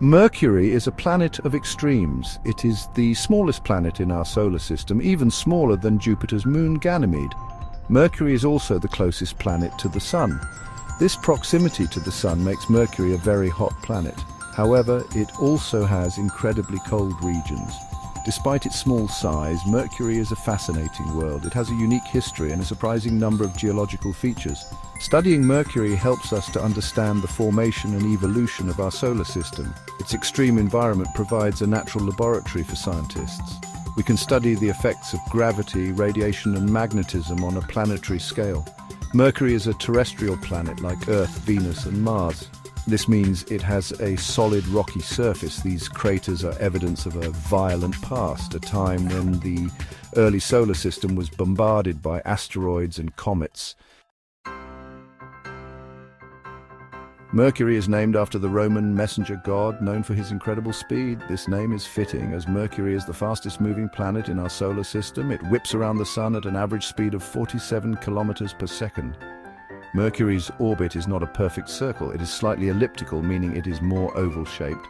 Mercury is a planet of extremes. It is the smallest planet in our solar system, even smaller than Jupiter's moon Ganymede. Mercury is also the closest planet to the Sun. This proximity to the Sun makes Mercury a very hot planet. However, it also has incredibly cold regions. Despite its small size, Mercury is a fascinating world. It has a unique history and a surprising number of geological features. Studying Mercury helps us to understand the formation and evolution of our solar system. Its extreme environment provides a natural laboratory for scientists. We can study the effects of gravity, radiation, and magnetism on a planetary scale. Mercury is a terrestrial planet like Earth, Venus, and Mars. This means it has a solid rocky surface. These craters are evidence of a violent past, a time when the early solar system was bombarded by asteroids and comets. Mercury is named after the Roman messenger god, known for his incredible speed. This name is fitting, as Mercury is the fastest moving planet in our solar system. It whips around the Sun at an average speed of 47 kilometers per second. Mercury's orbit is not a perfect circle. It is slightly elliptical, meaning it is more oval-shaped.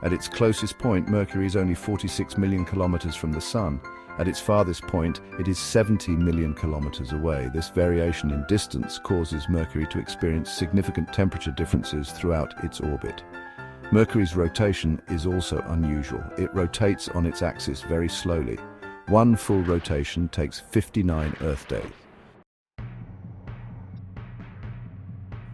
At its closest point, Mercury is only 46 million kilometers from the Sun. At its farthest point, it is 70 million kilometers away. This variation in distance causes Mercury to experience significant temperature differences throughout its orbit. Mercury's rotation is also unusual. It rotates on its axis very slowly. One full rotation takes 59 Earth days.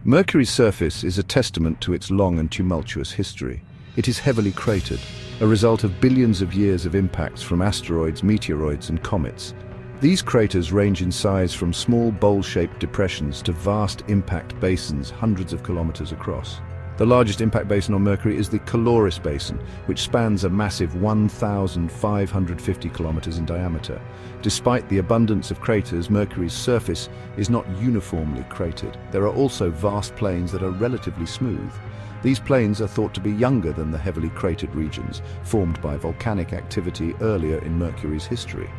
Mercury's surface is a testament to its long and tumultuous history. It is heavily cratered, a result of billions of years of impacts from asteroids, meteoroids, and comets. These craters range in size from small bowl-shaped depressions to vast impact basins hundreds of kilometers across. The largest impact basin on Mercury is the Caloris Basin, which spans a massive 1,550 kilometers in diameter. Despite the abundance of craters, Mercury's surface is not uniformly cratered. There are also vast plains that are relatively smooth. These plains are thought to be younger than the heavily cratered regions, formed by volcanic activity earlier in Mercury's history.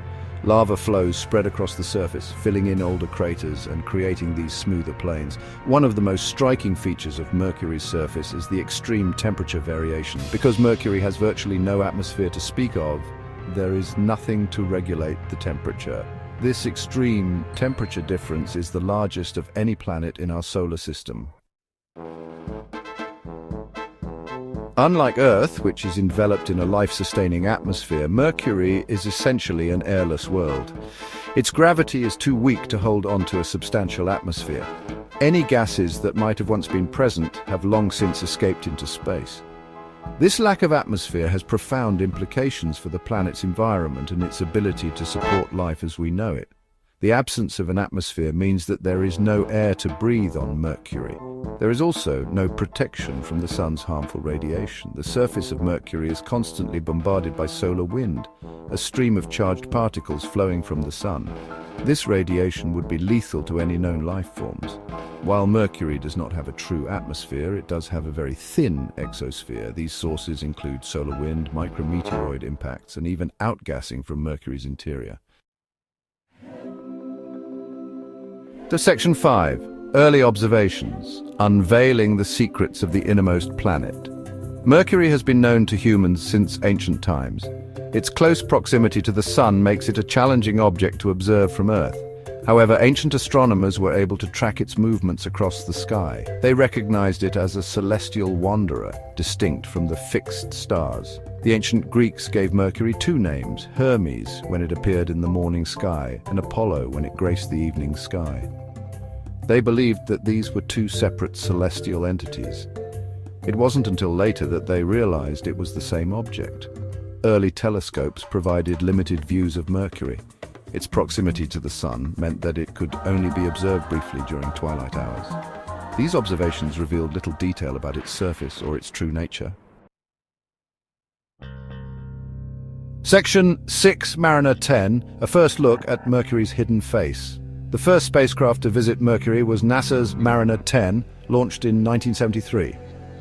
Lava flows spread across the surface, filling in older craters and creating these smoother plains. One of the most striking features of Mercury's surface is the extreme temperature variation. Because Mercury has virtually no atmosphere to speak of, there is nothing to regulate the temperature. This extreme temperature difference is the largest of any planet in our solar system. Unlike Earth, which is enveloped in a life-sustaining atmosphere, Mercury is essentially an airless world. Its gravity is too weak to hold onto a substantial atmosphere. Any gases that might have once been present have long since escaped into space. This lack of atmosphere has profound implications for the planet's environment and its ability to support life as we know it. The absence of an atmosphere means that there is no air to breathe on Mercury. There is also no protection from the Sun's harmful radiation. The surface of Mercury is constantly bombarded by solar wind, a stream of charged particles flowing from the Sun. This radiation would be lethal to any known life forms. While Mercury does not have a true atmosphere, it does have a very thin exosphere. These sources include solar wind, micrometeoroid impacts, and even outgassing from Mercury's interior. To Section 5, Early Observations, Unveiling the Secrets of the Innermost Planet. Mercury has been known to humans since ancient times. Its close proximity to the Sun makes it a challenging object to observe from Earth. However, ancient astronomers were able to track its movements across the sky. They recognized it as a celestial wanderer, distinct from the fixed stars. The ancient Greeks gave Mercury two names: Hermes, when it appeared in the morning sky, and Apollo, when it graced the evening sky. They believed that these were two separate celestial entities. It wasn't until later that they realized it was the same object. Early telescopes provided limited views of Mercury. Its proximity to the Sun meant that it could only be observed briefly during twilight hours. These observations revealed little detail about its surface or its true nature. Section 6, Mariner 10, a first look at Mercury's hidden face. The first spacecraft to visit Mercury was NASA's Mariner 10, launched in 1973.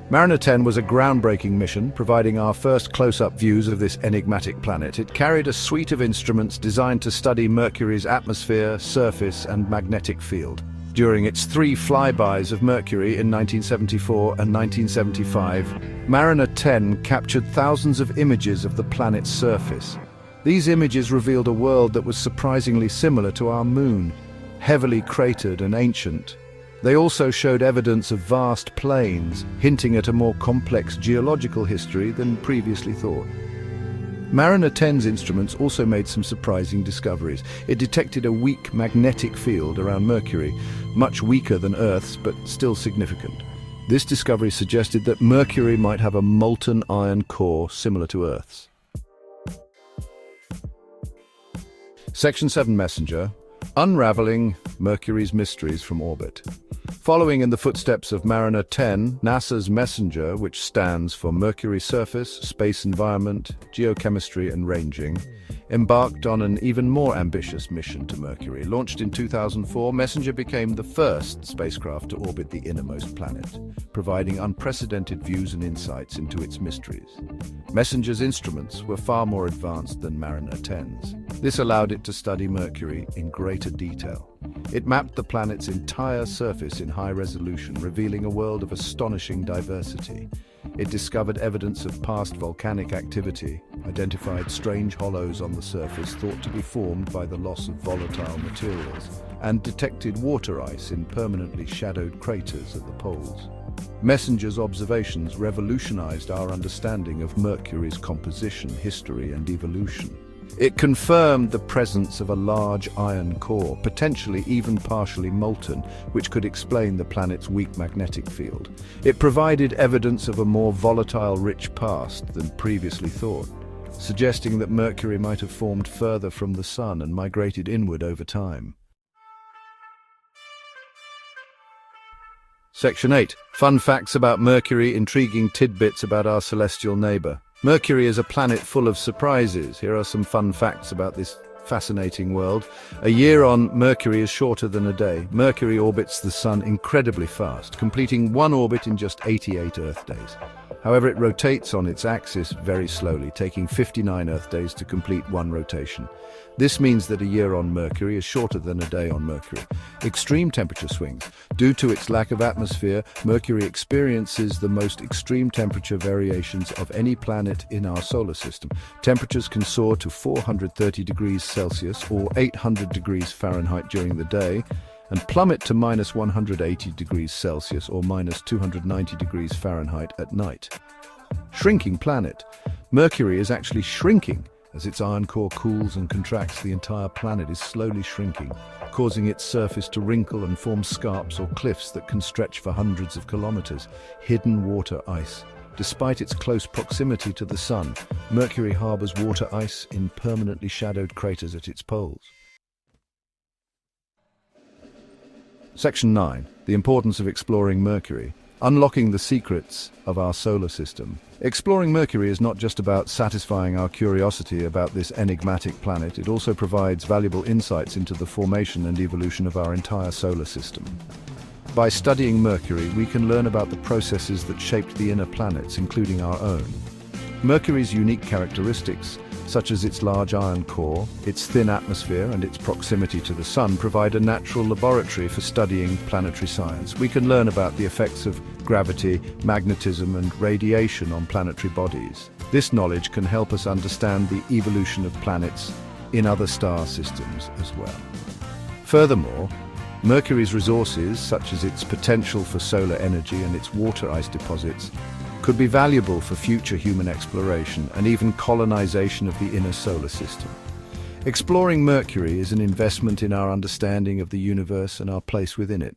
Mariner 10 was a groundbreaking mission, providing our first close-up views of this enigmatic planet. It carried a suite of instruments designed to study Mercury's atmosphere, surface, and magnetic field. During its 3 flybys of Mercury in 1974 and 1975, Mariner 10 captured thousands of images of the planet's surface. These images revealed a world that was surprisingly similar to our Moon, heavily cratered and ancient. They also showed evidence of vast plains, hinting at a more complex geological history than previously thought. Mariner 10's instruments also made some surprising discoveries. It detected a weak magnetic field around Mercury, much weaker than Earth's, but still significant. This discovery suggested that Mercury might have a molten iron core similar to Earth's. Section 7 Messenger, unraveling Mercury's mysteries from orbit. Following in the footsteps of Mariner 10, NASA's Messenger, which stands for Mercury Surface, Space Environment, Geochemistry and Ranging, embarked on an even more ambitious mission to Mercury. Launched in 2004, Messenger became the first spacecraft to orbit the innermost planet, providing unprecedented views and insights into its mysteries. Messenger's instruments were far more advanced than Mariner 10's. This allowed it to study Mercury in greater detail. It mapped the planet's entire surface in high resolution, revealing a world of astonishing diversity. It discovered evidence of past volcanic activity, identified strange hollows on the surface thought to be formed by the loss of volatile materials, and detected water ice in permanently shadowed craters at the poles. Messenger's observations revolutionized our understanding of Mercury's composition, history, and evolution. It confirmed the presence of a large iron core, potentially even partially molten, which could explain the planet's weak magnetic field. It provided evidence of a more volatile, rich past than previously thought, suggesting that Mercury might have formed further from the Sun and migrated inward over time. Section 8. Fun facts about Mercury, intriguing tidbits about our celestial neighbor. Mercury is a planet full of surprises. Here are some fun facts about this fascinating world. A year on Mercury is shorter than a day. Mercury orbits the Sun incredibly fast, completing one orbit in just 88 Earth days. However, it rotates on its axis very slowly, taking 59 Earth days to complete one rotation. This means that a year on Mercury is shorter than a day on Mercury. Extreme temperature swings. Due to its lack of atmosphere, Mercury experiences the most extreme temperature variations of any planet in our solar system. Temperatures can soar to 430 degrees Celsius or 800 degrees Fahrenheit during the day, and plummet to minus 180 degrees Celsius or minus 290 degrees Fahrenheit at night. Shrinking planet. Mercury is actually shrinking. As its iron core cools and contracts, the entire planet is slowly shrinking, causing its surface to wrinkle and form scarps or cliffs that can stretch for hundreds of kilometers. Hidden water ice. Despite its close proximity to the Sun, Mercury harbors water ice in permanently shadowed craters at its poles. Section 9. The importance of exploring Mercury. Unlocking the secrets of our solar system. Exploring Mercury is not just about satisfying our curiosity about this enigmatic planet, it also provides valuable insights into the formation and evolution of our entire solar system. By studying Mercury, we can learn about the processes that shaped the inner planets, including our own. Mercury's unique characteristics, such as its large iron core, its thin atmosphere, and its proximity to the Sun, provide a natural laboratory for studying planetary science. We can learn about the effects of gravity, magnetism, and radiation on planetary bodies. This knowledge can help us understand the evolution of planets in other star systems as well. Furthermore, Mercury's resources, such as its potential for solar energy and its water ice deposits, could be valuable for future human exploration and even colonization of the inner solar system. Exploring Mercury is an investment in our understanding of the universe and our place within it.